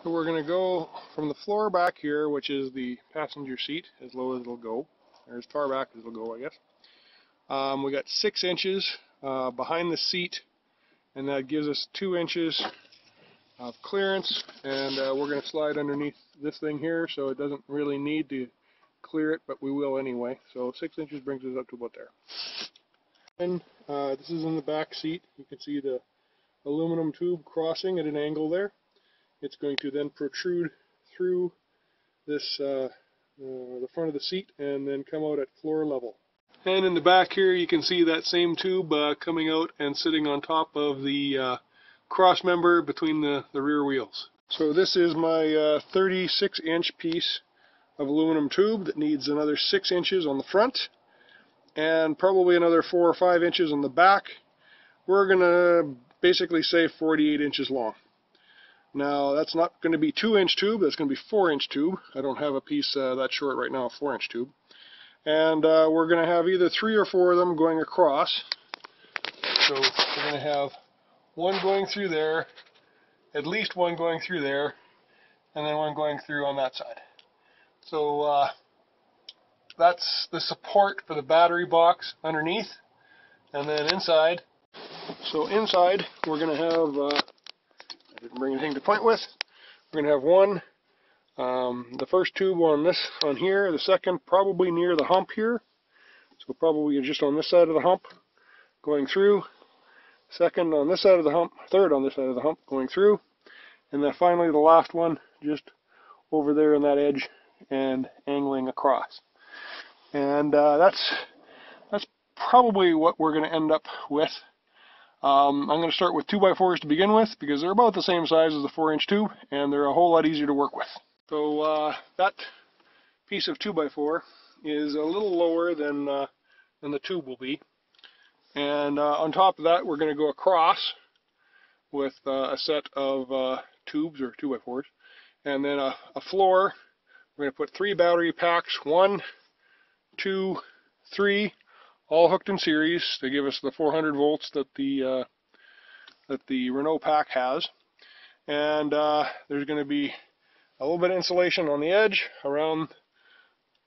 So we're going to go from the floor back here, which is the passenger seat, as low as it'll go, or as far back as it'll go, I guess. We got 6 inches behind the seat, and that gives us 2 inches of clearance, and we're going to slide underneath this thing here, so it doesn't really need to clear it, but we will anyway. So 6 inches brings us up to about there. And this is in the back seat. You can see the aluminum tube crossing at an angle there. It's going to then protrude through this the front of the seat and then come out at floor level. And in the back here you can see that same tube coming out and sitting on top of the cross member between the rear wheels. So this is my 36-inch piece of aluminum tube that needs another 6 inches on the front and probably another 4 or 5 inches on the back. We're going to basically say 48 inches long. Now that's not going to be 2-inch tube, that's going to be 4-inch tube. I don't have a piece that short right now, a 4-inch tube. And we're going to have either 3 or 4 of them going across. So we're going to have one going through there, at least one going through there, and then one going through on that side. So that's the support for the battery box underneath. And then inside, we're going to have I didn't bring anything to point with. We're going to have one, the first tube on here, the second probably near the hump here, so probably just on this side of the hump going through, second on this side of the hump, third on this side of the hump going through, and then finally the last one just over there on that edge and angling across. And that's probably what we're going to end up with. I'm going to start with 2x4s to begin with because they're about the same size as the 4-inch tube and they're a whole lot easier to work with. So that piece of 2x4 is a little lower than the tube will be. And on top of that we're going to go across with a set of tubes or 2x4s and then a floor. We're going to put 3 battery packs, 1, 2, 3. All hooked in series to give us the 400 volts that the Renault pack has. And there's going to be a little bit of insulation on the edge around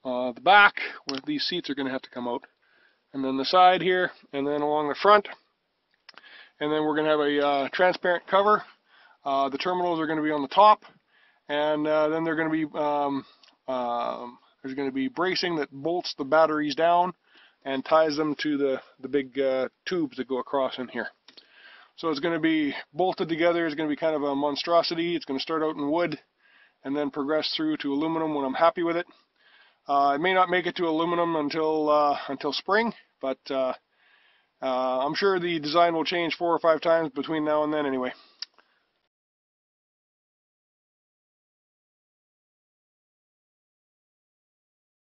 the back where these seats are going to have to come out. And then the side here, and then along the front. And then we're going to have a transparent cover. The terminals are going to be on the top. And then they're going to be there's going to be bracing that bolts the batteries down and ties them to the big tubes that go across in here. So it's going to be bolted together. It's going to be kind of a monstrosity. It's going to start out in wood and then progress through to aluminum when I'm happy with it. It may not make it to aluminum until spring, but I'm sure the design will change 4 or 5 times between now and then anyway.